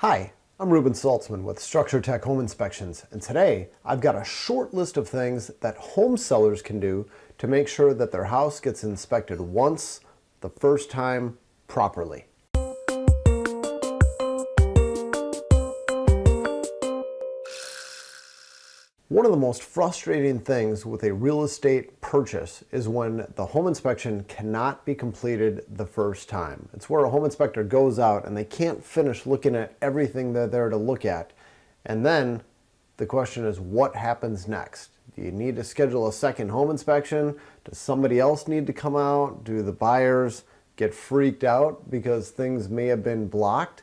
Hi, I'm Ruben Saltzman with Structure Tech Home Inspections, and today I've got a short list of things that home sellers can do to make sure that their house gets inspected once, the first time, properly. One of the most frustrating things with a real estate purchase is when the home inspection cannot be completed the first time. It's where a home inspector goes out and they can't finish looking at everything they're there to look at. And then the question is, what happens next? Do you need to schedule a second home inspection? Does somebody else need to come out? Do the buyers get freaked out because things may have been blocked?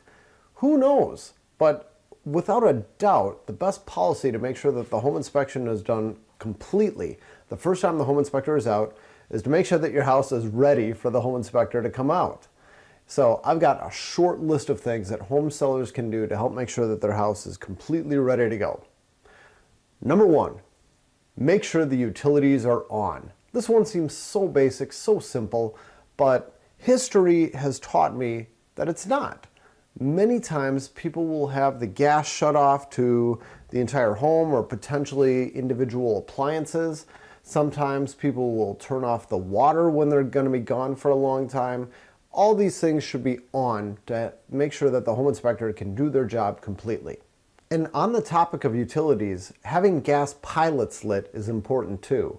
Who knows? But without a doubt, the best policy to make sure that the home inspection is done completely the first time the home inspector is out is to make sure that your house is ready for the home inspector to come out. So I've got a short list of things that home sellers can do to help make sure that their house is completely ready to go. Number one, make sure the utilities are on. This one seems so basic, so simple, but history has taught me that it's not. Many times people will have the gas shut off to the entire home or potentially individual appliances. Sometimes people will turn off the water when they're going to be gone for a long time. All these things should be on to make sure that the home inspector can do their job completely. And on the topic of utilities, having gas pilots lit is important too.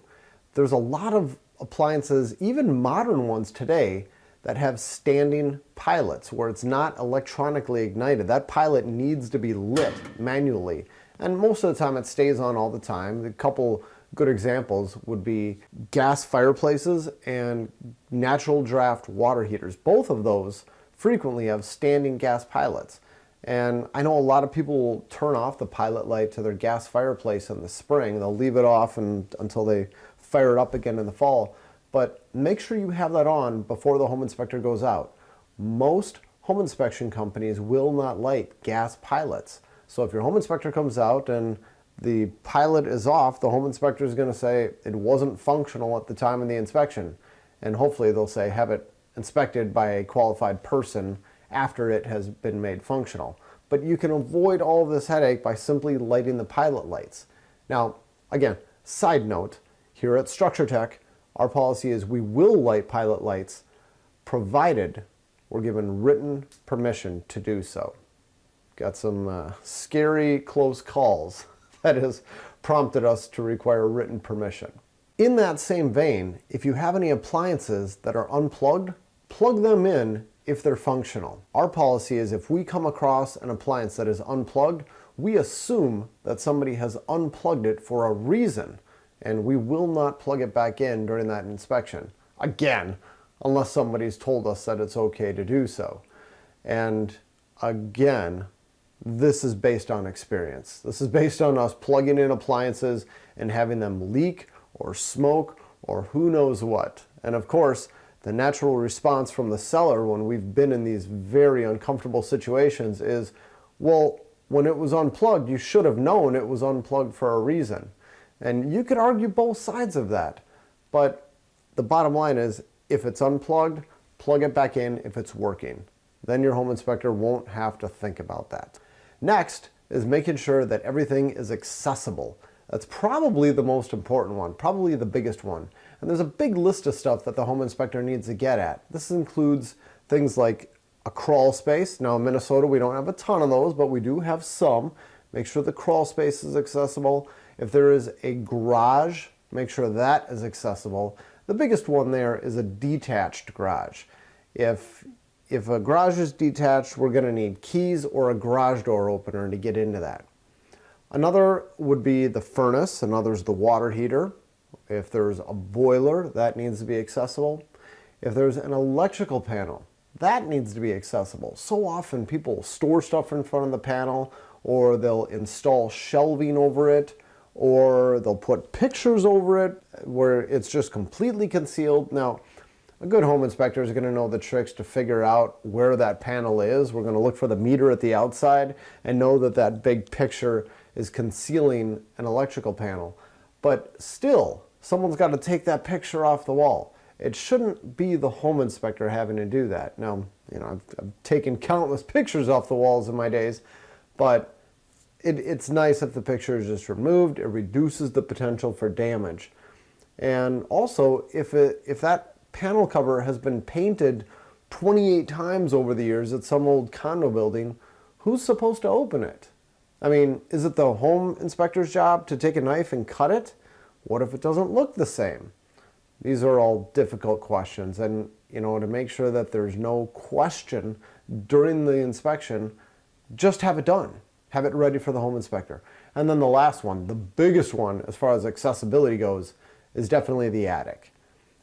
There's a lot of appliances, even modern ones today, that have standing pilots where it's not electronically ignited. That pilot needs to be lit manually, and most of the time it stays on all the time. A couple good examples would be gas fireplaces and natural draft water heaters. Both of those frequently have standing gas pilots, and I know a lot of people will turn off the pilot light to their gas fireplace in the spring. They'll leave it off until they fire it up again in the fall. But make sure you have that on before the home inspector goes out. Most home inspection companies will not light gas pilots. So if your home inspector comes out and the pilot is off, the home inspector is going to say it wasn't functional at the time of the inspection. And hopefully they'll say have it inspected by a qualified person after it has been made functional. But you can avoid all of this headache by simply lighting the pilot lights. Now, again, side note, here at Structure Tech, our policy is we will light pilot lights provided we're given written permission to do so. Got some scary close calls that has prompted us to require written permission. In that same vein, if you have any appliances that are unplugged, plug them in if they're functional. Our policy is if we come across an appliance that is unplugged, we assume that somebody has unplugged it for a reason, and we will not plug it back in during that inspection. Again, unless somebody's told us that it's okay to do so. And again, this is based on experience. This is based on us plugging in appliances and having them leak or smoke or who knows what. And of course, the natural response from the seller when we've been in these very uncomfortable situations is, well, when it was unplugged, you should have known it was unplugged for a reason. And you could argue both sides of that, but the bottom line is if it's unplugged, plug it back in if it's working. Then your home inspector won't have to think about that. Next is making sure that everything is accessible. That's probably the most important one, probably the biggest one. And there's a big list of stuff that the home inspector needs to get at. This includes things like a crawl space. Now in Minnesota we don't have a ton of those, but we do have some. Make sure the crawl space is accessible. If there is a garage, make sure that is accessible. The biggest one there is a detached garage. If a garage is detached, we're going to need keys or a garage door opener to get into that. Another would be the furnace, another's the water heater. If there's a boiler, that needs to be accessible. If there's an electrical panel, that needs to be accessible. So often people store stuff in front of the panel, or they'll install shelving over it, or they'll put pictures over it where it's just completely concealed. Now, a good home inspector is going to know the tricks to figure out where that panel is. We're going to look for the meter at the outside and know that that big picture is concealing an electrical panel. But still, someone's got to take that picture off the wall. It shouldn't be the home inspector having to do that. Now, I've taken countless pictures off the walls in my days, but it's nice if the picture is just removed. It reduces the potential for damage. And also, if that panel cover has been painted 28 times over the years at some old condo building, who's supposed to open it? I mean, is it the home inspector's job to take a knife and cut it? What if it doesn't look the same? These are all difficult questions, and to make sure that there's no question during the inspection, just have it done. Have it ready for the home inspector. And then the last one, the biggest one as far as accessibility goes, is definitely the attic.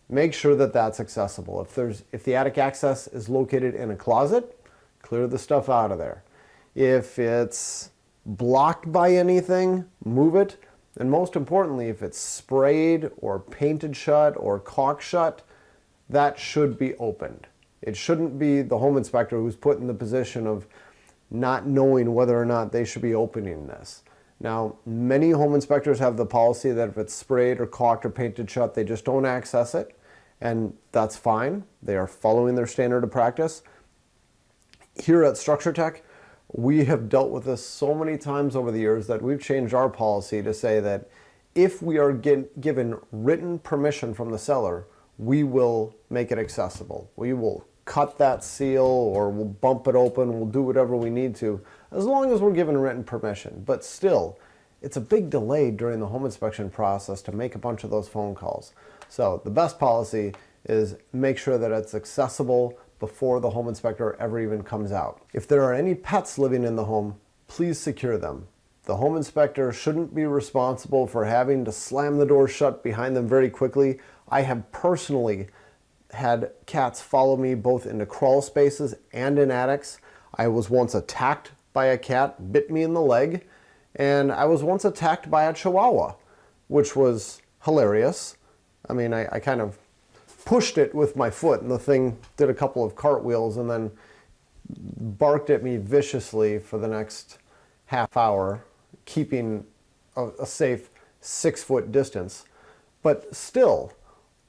Make sure that that's accessible. If the attic access is located in a closet, clear the stuff out of there. If it's blocked by anything, move it. And most importantly, if it's sprayed or painted shut or caulked shut, that should be opened. It shouldn't be the home inspector who's put in the position of not knowing whether or not they should be opening this. Now, many home inspectors have the policy that if it's sprayed or caulked or painted shut, they just don't access it, and that's fine. They are following their standard of practice. Here at Structure Tech, we have dealt with this so many times over the years that we've changed our policy to say that if we are given written permission from the seller, we will make it accessible. We will cut that seal, or we'll bump it open, we'll do whatever we need to, as long as we're given written permission. But still, it's a big delay during the home inspection process to make a bunch of those phone calls. So the best policy is make sure that it's accessible before the home inspector ever even comes out. If there are any pets living in the home, please secure them. The home inspector shouldn't be responsible for having to slam the door shut behind them very quickly. I have personally had cats follow me both into crawl spaces and in attics. I was once attacked by a cat, bit me in the leg, and I was once attacked by a Chihuahua, which was hilarious. I mean, I kind of pushed it with my foot, and the thing did a couple of cartwheels and then barked at me viciously for the next half hour, keeping a safe 6-foot distance. But still,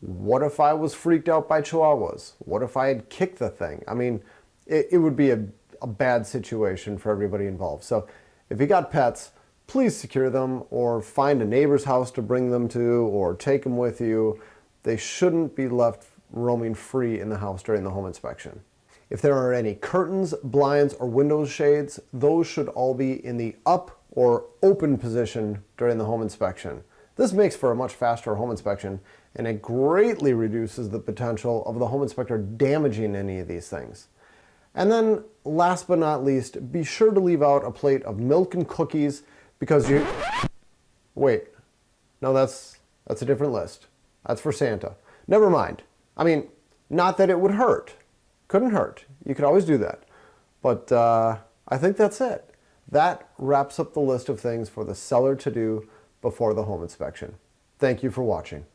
what if I was freaked out by Chihuahuas? What if I had kicked the thing? I mean, it would be a bad situation for everybody involved. So if you got pets, please secure them, or find a neighbor's house to bring them to, or take them with you. They shouldn't be left roaming free in the house during the home inspection. If there are any curtains, blinds, or window shades, those should all be in the up or open position during the home inspection. This makes for a much faster home inspection, and it greatly reduces the potential of the home inspector damaging any of these things. And then, last but not least, be sure to leave out a plate of milk and cookies, because wait, no, that's a different list. That's for Santa. Never mind. I mean, not that it would hurt. Couldn't hurt. You could always do that. But I think that's it. That wraps up the list of things for the seller to do before the home inspection. Thank you for watching.